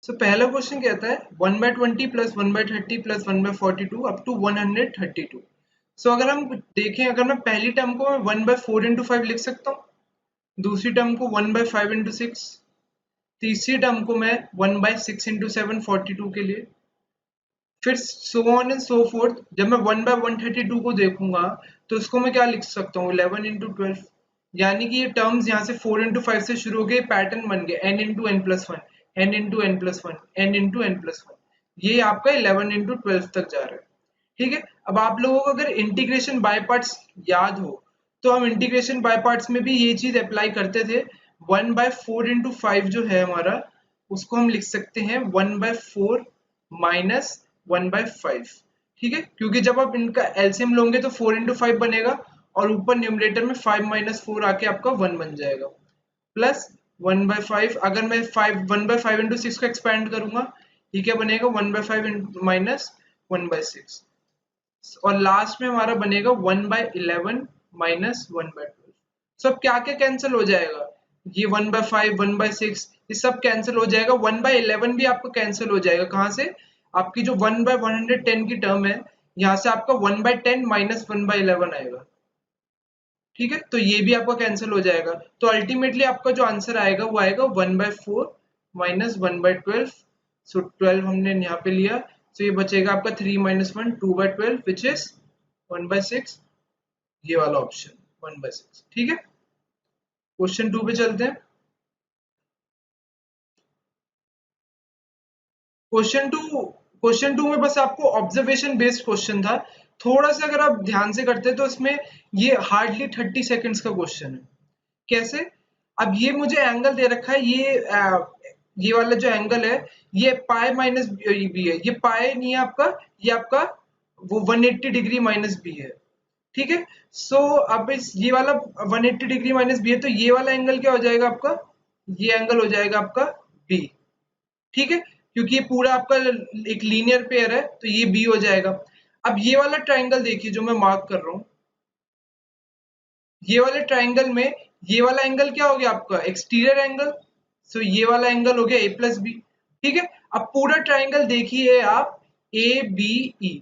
सो पहला क्वेश्चन कहता है 1/20 प्लस 1/30 प्लस 1/42 अप टू 132। सो अगर हम देखें, अगर मैं पहली टर्म को मैं 1/4 इंटू 5 लिख सकता हूँ, दूसरी टर्म को 1/5 इंटू 6, तीसरी टर्म को मैं 1/6 इंटू 7 42 के लिए, फिर so on and so fourth. जब मैं 1/132 को देखूंगा तो उसको मैं क्या लिख सकता हूँ, 11 इंटू 12। यानी कि ये टर्म्स यहाँ से 4 इंटू 5 से शुरू हो गए, पैटर्न बन गए n into n plus one, n into n plus one, n into n plus one. ये आपका 11 इंटू 12 तक जा रहा है। ठीक है, अब आप लोगों को अगर इंटीग्रेशन बाय पार्ट्स याद हो तो हम इंटीग्रेशन बाय पार्ट्स में भी ये चीज अप्लाई करते थे। 1/4 इंटू 5 जो है हमारा, उसको हम लिख सकते हैं 1/4 माइनस 1/5। ठीक है, क्योंकि जब आप इनका एलसीएम लोगे तो 4 इंटू 5 बनेगा और ऊपर न्यूमरेटर में 5 माइनस 4 आके आपका 1 बन जाएगा, प्लस 1/5। अगर मैं 1/5 इंटू 6 को एक्सपेंड करूंगा, ये क्या बनेगा, 1/5 माइनस 1/6, और लास्ट में हमारा बनेगा 1/11 माइनस 1/12। सब क्या क्या कैंसिल हो जाएगा, ये 1/5 1/6 ये सब कैंसिल हो जाएगा। 1/11 भी आपको कैंसिल हो जाएगा, कहां से, आपकी जो 1/110 की टर्म है, यहां से आपका 1/10 माइनस 1/11 आएगा। ठीक है, तो ये भी आपका कैंसिल हो जाएगा। तो अल्टीमेटली आपका जो आंसर आएगा वो आएगा 1/4 माइनस 1/12। सो 12 हमने यहाँ पे लिया, तो ये बचेगा आपका 3 माइनस 1 2/12 विच इज 1/6। ये वाला ऑप्शन 1/6। ठीक है, क्वेश्चन 2 पे चलते हैं। क्वेश्चन टू में बस आपको ऑब्जर्वेशन बेस्ड क्वेश्चन था। थोड़ा सा अगर आप ध्यान से करते तो इसमें ये हार्डली 30 सेकंड्स का क्वेश्चन है। कैसे, अब ये मुझे एंगल दे रखा है, ये वाला जो एंगल है ये पाई माइनस बी है, ये पाई नहीं है आपका, ये आपका वो 180 डिग्री माइनस बी है। ठीक है, सो अब इस ये वाला 180 डिग्री माइनस बी है, तो ये वाला एंगल क्या हो जाएगा आपका, ये एंगल हो जाएगा आपका बी। ठीक है, क्योंकि ये पूरा आपका एक लीनियर पेयर है तो ये बी हो जाएगा। अब ये वाला ट्राइंगल देखिए जो मैं मार्क कर रहा हूं, ये वाले ट्राइंगल में ये वाला एंगल क्या हो गया आपका, एक्सटीरियर एंगल। सो ये वाला एंगल हो गया ए प्लस बी। ठीक है, अब पूरा ट्राइंगल देखिए आप, ए बी ई।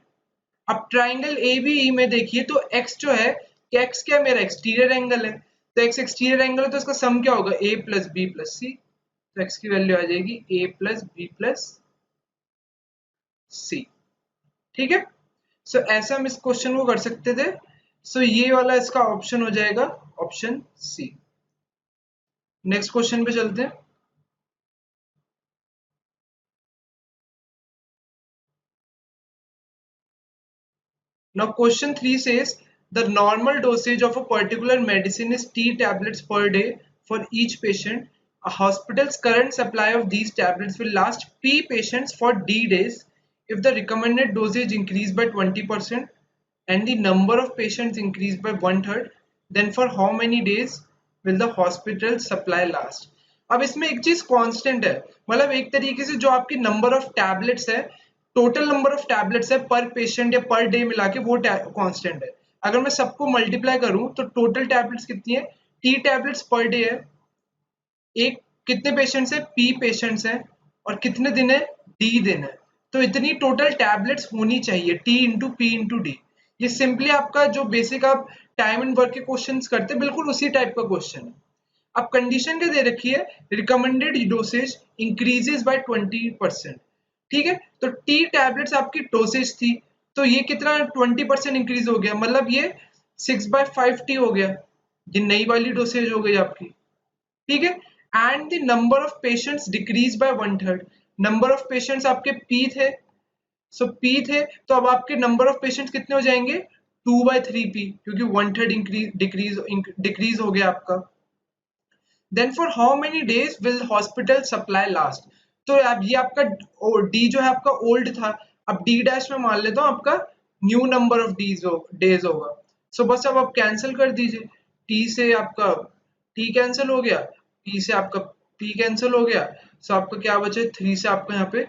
अब ट्राइंगल ए बी ई में देखिए तो एक्स जो है, एक्स क्या मेरा एक्सटीरियर एंगल है, तो एक्स एक्सटीरियर एंगल है तो इसका सम क्या होगा, ए प्लस बी प्लस सी। तो एक्स की वैल्यू आ जाएगी ए प्लस बी प्लस सी। ठीक है, सो ऐसा हम इस क्वेश्चन को कर सकते थे। सो ये वाला इसका ऑप्शन हो जाएगा ऑप्शन सी। नेक्स्ट क्वेश्चन पे चलते हैं। Now question 3 says the normal dosage of a particular medicine is T tablets per day for each patient. A hospital's current supply of these tablets will last P patients for D days if the recommended dosage increased by 20% and the number of patients increased by 1/3, then for how many days will the hospital supply last? अब इसमें एक चीज constant है, मतलब एक तरीके से जो आपकी नंबर ऑफ टैबलेट्स है, टोटल नंबर ऑफ टैबलेट्स है पर पेशेंट या पर डे मिला के वो कांस्टेंट है। अगर मैं सबको मल्टीप्लाई करूं तो टोटल टैबलेट्स कितनी है, टी टैबलेट्स पर डे है, एक कितने पेशेंट्स है, पी पेशेंट्स हैं, और कितने दिन है, डी दिन है। तो इतनी टोटल टैबलेट्स होनी चाहिए, T into P into D. ये सिंपली आपका जो बेसिक आप टाइम एंड वर्क के क्वेश्चंस करते हैं बिल्कुल उसी टाइप का क्वेश्चन है। अब कंडीशन क्या दे रखी है, रिकमेंडेड डोसेज इंक्रीजेस बाय 20%। ठीक है, तो टी टैबलेट्स आपकी डोसेज थी, तो ये कितना 20% इंक्रीज हो गया, मतलब ये 6/5 टी हो गया, ये नई वाली डोसेज हो गई आपकी। ठीक है, and the number of patients decrease by 1/3। Number of patients आपके पी थे, सो पी थे, तो अब आपके नंबर ऑफ पेशेंट्स कितने हो जाएंगे, 2/3 पी, क्योंकि 1/3 इंक्रीज डिक्रीज हो गया आपका। Then for how many days will hospital supply last, तो अब ये आपका डी जो है आपका ओल्ड था, अब डी डैश में मान लेता हूँ आपका न्यू नंबर ऑफ डेज होगा। सो बस अब आप कैंसिल कर दीजिए, टी से आपका टी कैंसिल हो गया, पी से आपका पी कैंसिल हो गया, सो आपका क्या बचे, 3 से आपका यहाँ पे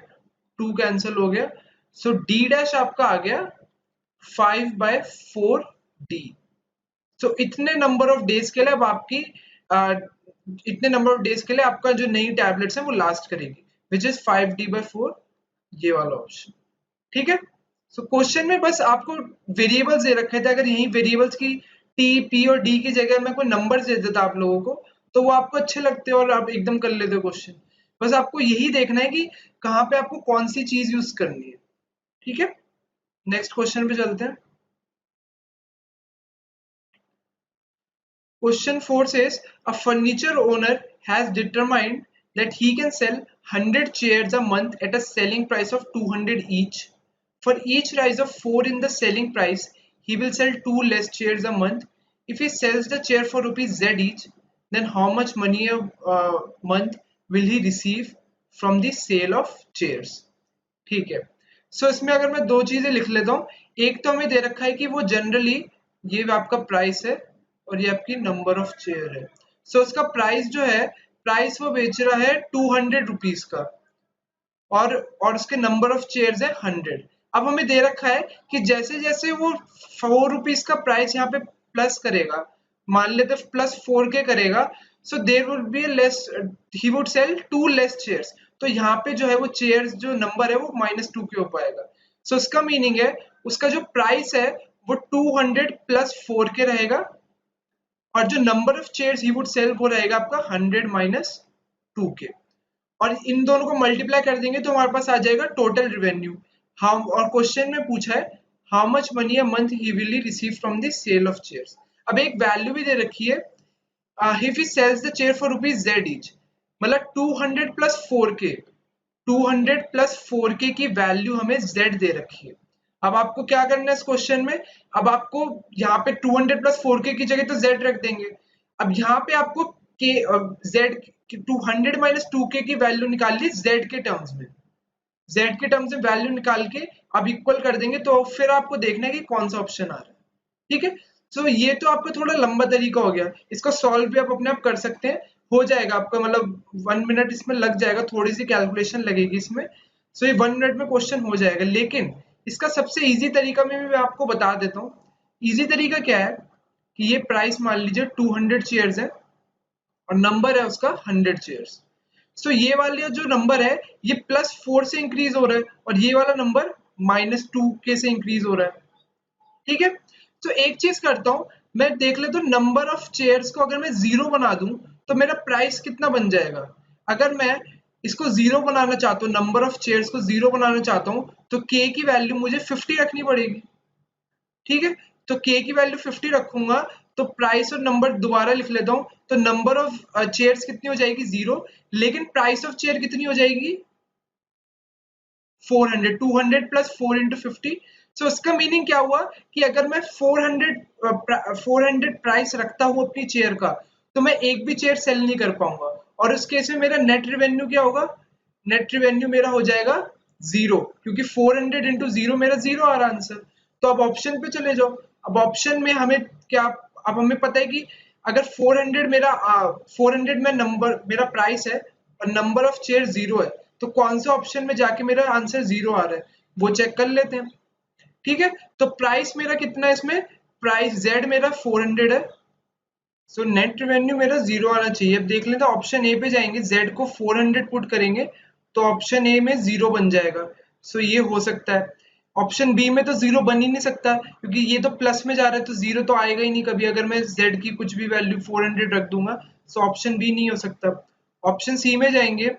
2 कैंसिल हो गया। सो डी डैश आपका आ गया 5/4 डी। सो इतने नंबर ऑफ डेज के लिए अब आपकी इतने नंबर ऑफ डेज के लिए आपका जो नई टैबलेट्स है वो लास्ट करेगी। विच इज 5d/4, ये वाला ऑप्शन। ठीक है, सो क्वेश्चन में बस आपको वेरिएबल्स दे रखे थे, अगर यही वेरिएबल्स की टी, पी और डी की जगह मैं कोई नंबर दे देता आप लोगों को तो वो आपको अच्छे लगते और आप एकदम कर लेते क्वेश्चन। बस आपको यही देखना है कि कहाँ पे आपको कौन सी चीज यूज करनी है। ठीक है, नेक्स्ट क्वेश्चन पे चलते हैं। Question 4 says a furniture owner has determined that he can sell 100 chairs a month at a selling price of 200 each. For each rise of 4 in the selling price, he will sell 2 less chairs a month. If he sells the chair for rupees Z each, then how much money a month will he receive from the sale of chairs? ठीक है, सो इसमें अगर मैं दो चीजें लिख लेता हूँ, एक तो हमें दे रखा है कि वो जनरली ये आपका प्राइस है और ये आपकी नंबर ऑफ चेयर है। सो इसका प्राइस जो है, प्राइस वो बेच रहा है 200 रुपीज का और उसके नंबर ऑफ चेयर्स है 100। अब हमें दे रखा है कि जैसे जैसे वो 4 रुपीज का प्राइस यहाँ पे प्लस करेगा, मान लेते +4 के करेगा, so there would be less, he would sell 2 less chairs. तो यहाँ पे जो है वो चेयर्स जो नंबर है वो -2 के ऊपर आएगा। सो इसका मीनिंग है उसका जो प्राइस है वो 200 + 4 के रहेगा और जो number of chairs he would sell वो रहेगा आपका 100 - 2 के। और इन दोनों को मल्टीप्लाई कर देंगे तो हमारे पास आ जाएगा टोटल रेवेन्यू। हाउ, और क्वेश्चन में पूछा है how much money a month he will receive from the sale of chairs. अब एक वैल्यू भी दे रखी है, if he sells the chair for rupees Z each, मतलब 200 + 4k, 200 + 4k की वैल्यू हमें Z दे रखी है। अब आपको क्या करना है इस क्वेश्चन में, अब आपको यहाँ पे 200 + 4k की जगह तो Z रख देंगे। अब यहाँ पे आपको के Z 200 - 2k की वैल्यू निकाल ली Z के टर्म्स में, Z के टर्म्स में वैल्यू निकाल के अब इक्वल कर देंगे तो फिर आपको देखना है कि कौन सा ऑप्शन आ रहा है। ठीक है, तो ये तो आपका थोड़ा लंबा तरीका हो गया, इसको सॉल्व भी आप अपने आप कर सकते हैं, हो जाएगा आपका, मतलब 1 मिनट इसमें लग जाएगा, थोड़ी सी कैलकुलेशन लगेगी इसमें। सो ये 1 मिनट में क्वेश्चन हो जाएगा, लेकिन इसका सबसे इजी तरीका में भी मैं आपको बता देता हूँ। इजी तरीका क्या है कि ये प्राइस मान लीजिए 200 चेयर्स है और नंबर है उसका 100 चेयर्स। सो ये वाला जो नंबर है ये +4 से इंक्रीज हो रहा है और ये वाला नंबर -2k से इंक्रीज हो रहा है। ठीक है, तो एक चीज करता हूं, मैं देख लेता हूं नंबर ऑफ चेयर्स को अगर मैं 0 बना दूं तो मेरा प्राइस कितना बन जाएगा। अगर मैं इसको 0 बनाना चाहता हूँ, नंबर ऑफ चेयर्स को 0 बनाना चाहता हूँ तो k की वैल्यू मुझे 50 रखनी पड़ेगी। ठीक है, तो k की वैल्यू 50 रखूंगा तो प्राइस और नंबर दोबारा लिख लेता हूँ, तो नंबर ऑफ चेयर्स कितनी हो जाएगी 0, लेकिन प्राइस ऑफ चेयर कितनी हो जाएगी 400, 200 + 4 × 50। सो इसका मीनिंग क्या हुआ कि अगर मैं 400 प्राइस रखता हूँ अपनी चेयर का तो मैं एक भी चेयर सेल नहीं कर पाऊंगा और उस केस में मेरा नेट रेवेन्यू क्या होगा, नेट रेवेन्यू मेरा हो जाएगा 0, क्योंकि 400 × 0 मेरा 0 आ रहा आंसर। तो अब ऑप्शन पे चले जाओ, अब ऑप्शन में हमें क्या, अब हमें पता है कि अगर 400 मेरा 400 में नंबर मेरा प्राइस है और नंबर ऑफ चेयर 0 है तो कौन सा ऑप्शन में जाके मेरा आंसर 0 आ रहा है वो चेक कर लेते हैं। ठीक है, तो प्राइस मेरा कितना है इसमें, प्राइस Z मेरा 400 है, सो नेट रेवेन्यू मेरा 0 आना चाहिए। अब देख लेते हैं, ऑप्शन ए पे जाएंगे, Z को 400 पुट करेंगे तो ऑप्शन ए में 0 बन जाएगा। सो ये हो सकता है। ऑप्शन बी में तो 0 बन ही नहीं सकता क्योंकि ये तो प्लस में जा रहा है तो 0 तो आएगा ही नहीं कभी, अगर मैं Z की कुछ भी वैल्यू 400 रख दूंगा। सो ऑप्शन बी नहीं हो सकता। ऑप्शन सी में जाएंगे,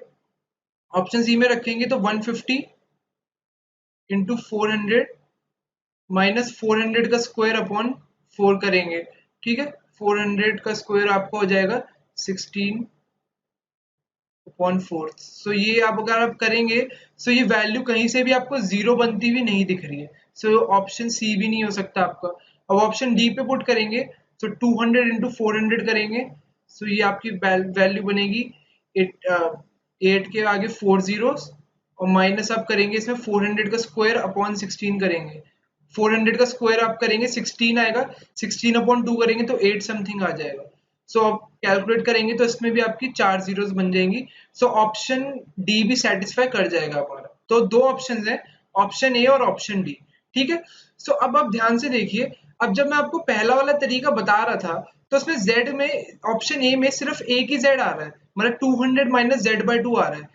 ऑप्शन सी में रखेंगे तो 150 × 400 -400 का स्क्वायर अपॉन 4 करेंगे। ठीक है, 400 का स्क्वायर आपको हो जाएगा 16/4। सो ये आप अगर आप करेंगे सो ये वैल्यू कहीं से भी आपको 0 बनती हुई नहीं दिख रही है। सो ऑप्शन सी भी नहीं हो सकता आपका। अब ऑप्शन डी पे पुट करेंगे तो 200 × 400 करेंगे, सो ये आपकी वैल्यू बनेगी 8 के आगे 4 zeros और माइनस आप करेंगे इसमें 400 का स्क्वायर अपॉन 16 करेंगे। 400 का स्क्वायर आप करेंगे 16 आएगा, 16/2 करेंगे तो 8 समथिंग आ जाएगा। सो आप कैलकुलेट करेंगे तो इसमें भी आपकी 4 जीरोस बन जाएंगी। सो ऑप्शन डी भी सेटिस्फाई कर जाएगा हमारा। तो दो ऑप्शन है, ऑप्शन ए और ऑप्शन डी। ठीक है, सो अब आप ध्यान से देखिए, अब जब मैं आपको पहला वाला तरीका बता रहा था तो उसमें Z में ऑप्शन ए में सिर्फ एक ही Z आ रहा है, मतलब 200 - Z/2 आ रहा है।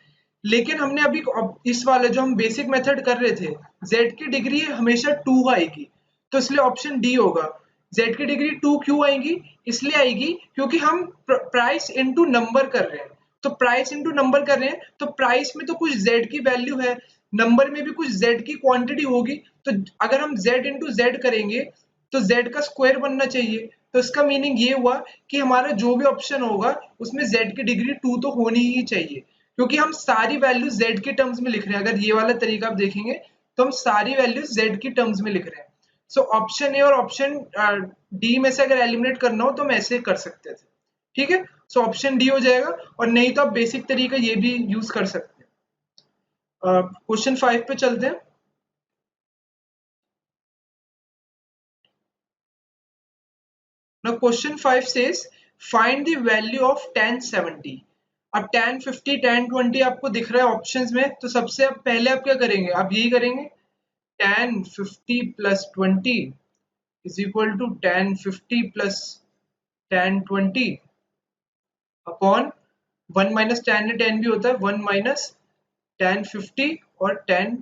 लेकिन हमने अभी इस वाले जो हम बेसिक मेथड कर रहे थे, z की डिग्री हमेशा 2 आएगी, तो इसलिए ऑप्शन डी होगा। z की डिग्री 2 क्यों आएगी? इसलिए आएगी क्योंकि हम प्राइस इनटू नंबर कर रहे हैं। तो प्राइस इनटू नंबर कर रहे हैं, तो प्राइस में तो कुछ z की वैल्यू है, नंबर में भी कुछ z की क्वांटिटी होगी, तो अगर हम z इनटू z करेंगे तो z का स्क्वायर बनना चाहिए। तो इसका मीनिंग ये हुआ कि हमारा जो भी ऑप्शन होगा उसमें z की डिग्री 2 तो होनी ही चाहिए, क्योंकि हम सारी वैल्यू z के टर्म्स में लिख रहे हैं। अगर ये वाला तरीका आप देखेंगे तो हम सारी वैल्यू z की टर्म्स में लिख रहे हैं। सो ऑप्शन ए और ऑप्शन डी में से अगर एलिमिनेट करना हो तो हम ऐसे कर सकते थे। ठीक है, सो ऑप्शन डी हो जाएगा, और नहीं तो आप बेसिक तरीका ये भी यूज कर सकते हैं। क्वेश्चन 5 पे चलते हैं। Now question 5 says find the value of tan 70। अब tan 50 tan 20 आपको दिख रहा है ऑप्शंस में, तो सबसे पहले आप क्या करेंगे? आप यही करेंगे tan 50 plus 20 is equal to tan 50 plus tan 20 upon 1 minus tan tan भी होता है 1 माइनस tan 50 और tan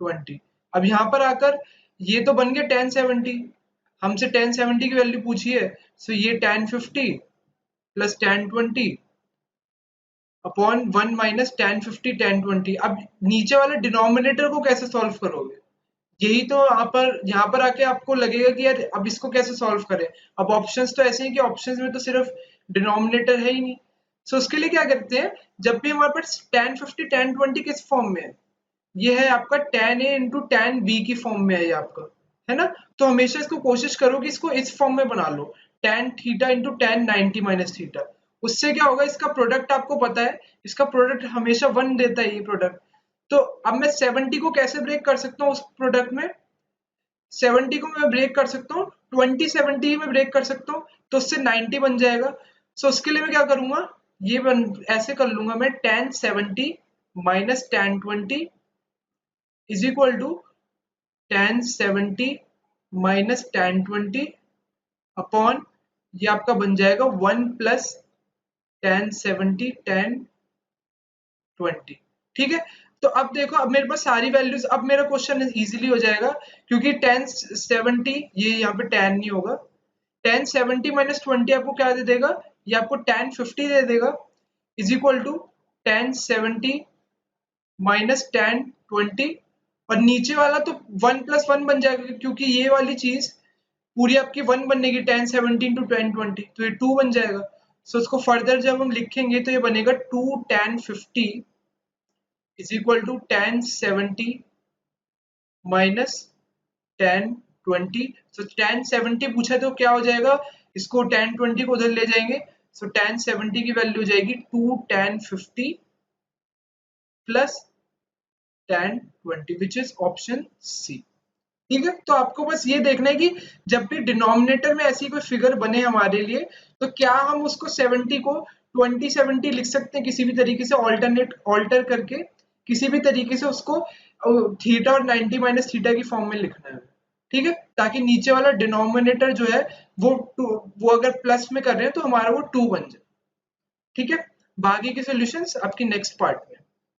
20। अब यहाँ पर आकर ये तो बन गया tan 70, हमसे tan 70 की वैल्यू पूछी है, सो ये tan 50 plus tan 20 upon 1 minus tan 50 tan 20। अब नीचे वाले डिनोमिनेटर को कैसे सॉल्व करोगे? यही तो यहाँ पर आके आपको लगेगा कि यार अब इसको कैसे सॉल्व करें। अब ऑप्शंस तो ऐसे हैं कि ऑप्शंस में तो सिर्फ डिनोमिनेटर है ही नहीं। सो उसके लिए क्या करते हैं, जब भी हमारे पास tan 50 tan 20 किस फॉर्म में है, ये है आपका tan a into tan b की फॉर्म में है ये आपका, है ना? तो हमेशा इसको कोशिश करो कि इसको इस फॉर्म में बना लो, tan theta into tan 90 minus theta. उससे क्या होगा, इसका प्रोडक्ट आपको पता है, इसका प्रोडक्ट हमेशा 1 देता है ये प्रोडक्ट। तो अब मैं 70 को कैसे ब्रेक कर सकता हूँ उस प्रोडक्ट में? 70 को मैं ब्रेक कर सकता हूँ 20 70 में ब्रेक कर सकता हूँ, तो उससे 90 बन जाएगा। सो उसके लिए मैं क्या करूंगा, ऐसे कर लूंगा मैं tan 70 minus tan 20 is equal to tan 70 minus tan 20 upon ये आपका बन जाएगा 1 प्लस tan 70 tan 20। ठीक है, तो अब देखो, अब मेरे पास सारी वैल्यूज, अब मेरा क्वेश्चन इजीली हो जाएगा, क्योंकि tan 70 ये यहाँ पे tan नहीं होगा, tan 70 माइनस 20 आपको क्या दे देगा, ये आपको tan 50 दे देगा, is equal to tan 70 minus tan 20, और नीचे वाला तो 1 प्लस 1 बन जाएगा, क्योंकि ये वाली चीज पूरी आपकी 1 बनेगी tan 70 इंटू tan 20, तो ये 2 बन जाएगा। सो इसको फर्दर जब हम लिखेंगे तो ये बनेगा 2 tan 50 is equal to tan 70 minus tan 20। So tan 70 पूछा तो क्या हो जाएगा, इसको tan 20 को उधर ले जाएंगे, सो tan 70 की वैल्यू हो जाएगी 2 tan 50 plus tan 20 which is option C. ठीक है, तो आपको बस ये देखना है कि जब भी डिनोमिनेटर में ऐसी कोई फिगर बने हमारे लिए, तो क्या हम उसको 70 को 2070 लिख सकते हैं किसी भी तरीके से, ऑल्टर करके किसी भी तरीके से उसको थीटा और 90 माइनस थीटा की फॉर्म में लिखना है। ठीक है, ताकि नीचे वाला डिनोमिनेटर जो है वो अगर प्लस में कर रहे हैं तो हमारा वो 2 बन जाए। ठीक है, बाकी के सॉल्यूशंस आपकी नेक्स्ट पार्ट में।